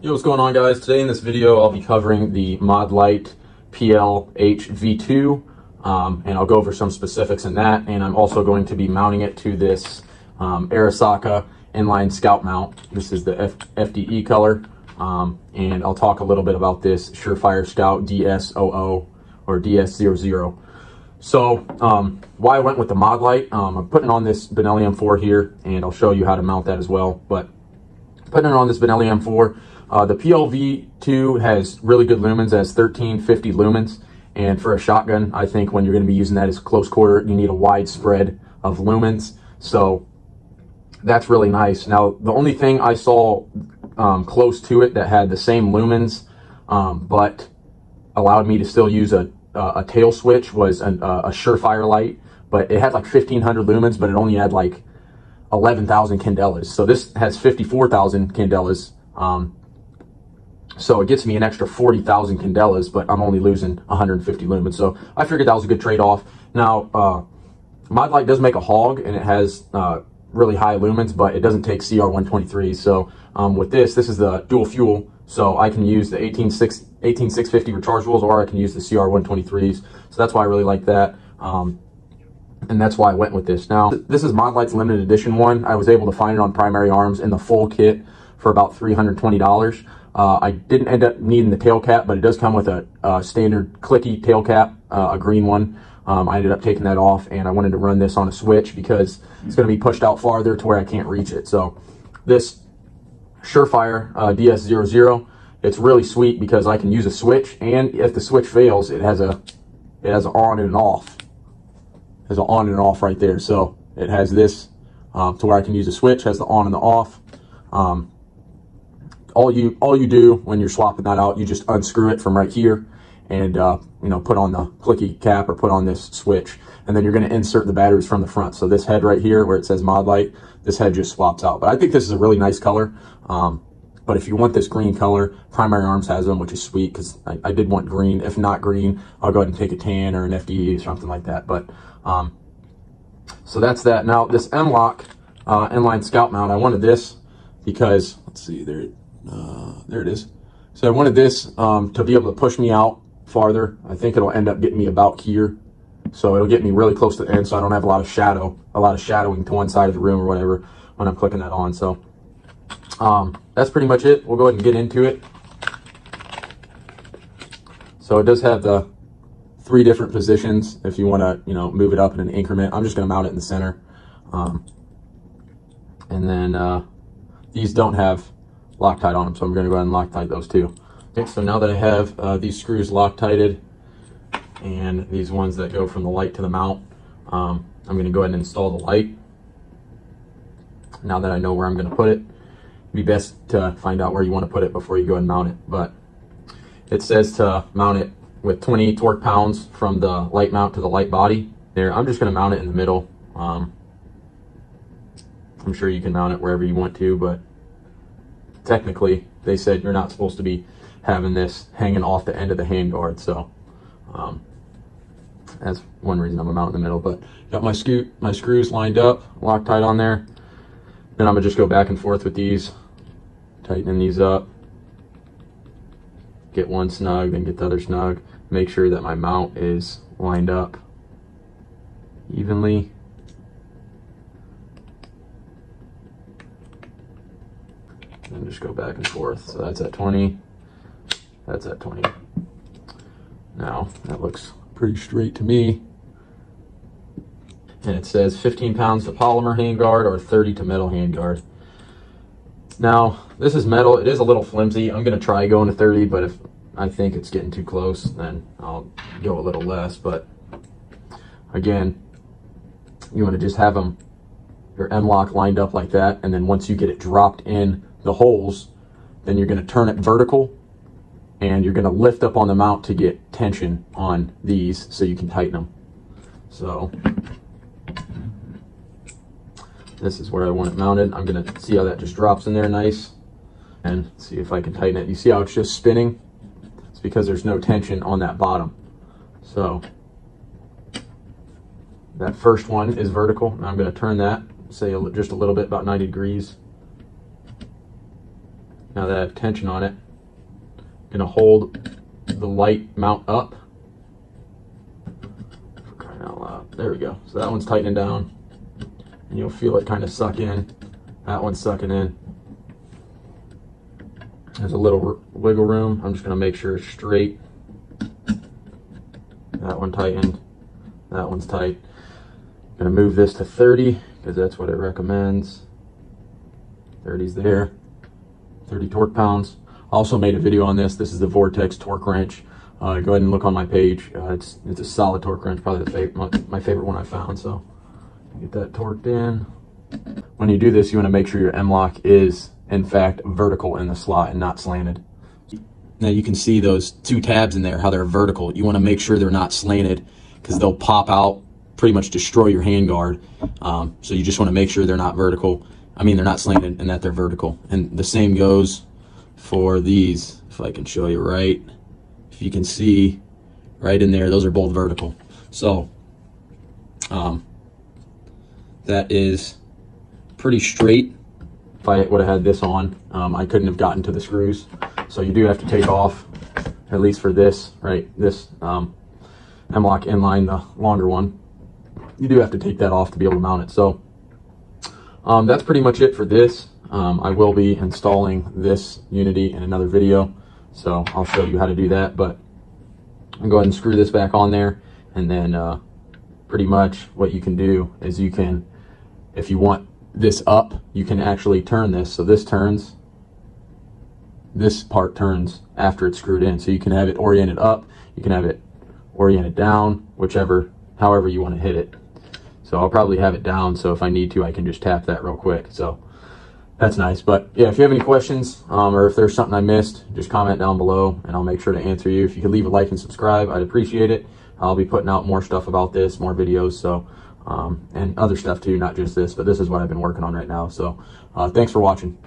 Yo, what's going on, guys? Today in this video I'll be covering the Modlite PLHV2 and I'll go over some specifics in that, and I'm also going to be mounting it to this Arisaka Inline Scout mount. This is the FDE color, and I'll talk a little bit about this Surefire Scout DS00 or DS00. So why I went with the Modlite, I'm putting on this Benelli M4 here, and I'll show you how to mount that as well. But putting it on this Benelli M4, the PLV2 has really good lumens, as 1350 lumens, and for a shotgun, I think when you're going to be using that as close quarter, you need a wide spread of lumens, so that's really nice. Now, the only thing I saw close to it that had the same lumens, but allowed me to still use a tail switch was a Surefire light, but it had like 1500 lumens, but it only had like 11,000 candelas. So this has 54,000 candelas. So it gets me an extra 40,000 candelas, but I'm only losing 150 lumens. So I figured that was a good trade-off. Now, Modlite does make a hog, and it has really high lumens, but it doesn't take CR123. So with this is the dual fuel. So I can use the 18650 rechargeables, or I can use the CR123s. So that's why I really like that. And that's why I went with this. Now, this is Modlite's limited edition one. I was able to find it on Primary Arms in the full kit for about $320. I didn't end up needing the tail cap, but it does come with a standard clicky tail cap, a green one. I ended up taking that off, and I wanted to run this on a switch because it's going to be pushed out farther to where I can't reach it. So this Surefire DS00, it's really sweet because I can use a switch, and if the switch fails, it has an on and an off. It has an on and an off right there. So it has this to where I can use a switch, has the on and the off. All you do when you're swapping that out, you just unscrew it from right here and you know, put on the clicky cap or put on this switch, and then you're going to insert the batteries from the front. So this head right here where it says Modlite, this head just swaps out. But I think this is a really nice color. But if you want this green color, Primary Arms has them, which is sweet because I did want green. If not green, I'll go ahead and take a tan or an FDE or something like that. But so that's that. Now this mlok inline scout mount, I wanted this because, let's see, there it is. So I wanted this to be able to push me out farther. I think it'll end up getting me about here. So it'll get me really close to the end, so I don't have a lot of shadowing to one side of the room or whatever when I'm clicking that on. So that's pretty much it. We'll go ahead and get into it. So it does have the 3 different positions if you want to, you know, move it up in an increment. I'm just going to mount it in the center. And then these don't have Loctite on them, so I'm going to go ahead and Loctite those too. Okay, so now that I have these screws Loctited and these ones that go from the light to the mount, I'm going to go ahead and install the light. Now that I know where I'm going to put it, it'd be best to find out where you want to put it before you go and mount it. But it says to mount it with 20 torque pounds from the light mount to the light body. There, I'm just going to mount it in the middle. I'm sure you can mount it wherever you want to, but technically they said you're not supposed to be having this hanging off the end of the handguard. So that's one reason I'm gonna mount in the middle. But got my screws lined up, Loctite on there. Then I'm gonna just go back and forth with these, tightening these up, get one snug, then get the other snug, make sure that my mount is lined up evenly. And just go back and forth. So that's at 20, that's at 20. Now that looks pretty straight to me. And it says 15 pounds to polymer handguard or 30 to metal handguard. Now this is metal, it is a little flimsy. I'm gonna try going to 30, but if I think it's getting too close, then I'll go a little less. But again, you wanna just have your mlok lined up like that, and then once you get it dropped in the holes, then you're going to turn it vertical, and you're going to lift up on the mount to get tension on these so you can tighten them. So this is where I want it mounted. I'm going to see how that just drops in there nice, and see if I can tighten it. You see how it's just spinning? It's because there's no tension on that bottom. So that first one is vertical, and I'm going to turn that, say just a little bit, about 90 degrees. Now that I have tension on it, I'm gonna hold the light mount up. For crying out loud. There we go. So that one's tightening down, and you'll feel it kind of suck in. That one's sucking in. There's a little wiggle room. I'm just gonna make sure it's straight. That one tightened. That one's tight. I'm gonna move this to 30 because that's what it recommends. 30's there. 30 torque pounds. I also made a video on this. This is the Vortex torque wrench. Go ahead and look on my page. It's a solid torque wrench, probably my favorite one I found. So get that torqued in. When you do this, you want to make sure your mlok is in fact vertical in the slot and not slanted. Now you can see those two tabs in there, how they're vertical. You want to make sure they're not slanted because they'll pop out, pretty much destroy your handguard. So you just want to make sure they're not vertical. I mean, they're not slanted and that they're vertical. And the same goes for these. If I can show you right, if you can see right in there, those are both vertical. So that is pretty straight. If I would have had this on, I couldn't have gotten to the screws. So you do have to take off, at least for this, right? This mlok inline, the longer one. You do have to take that off to be able to mount it. So that's pretty much it for this. I will be installing this unity in another video, so I'll show you how to do that. But I'll go ahead and screw this back on there, and then pretty much what you can do is you can, if you want this up, you can actually turn this. So this turns, this part turns after it's screwed in. So you can have it oriented up, you can have it oriented down, however you want to hit it. So I'll probably have it down, so if I need to, I can just tap that real quick. So that's nice. But yeah, if you have any questions or if there's something I missed, just comment down below and I'll make sure to answer you. If you could leave a like and subscribe, I'd appreciate it. I'll be putting out more stuff about this, more videos, so and other stuff too, not just this, but this is what I've been working on right now. So thanks for watching.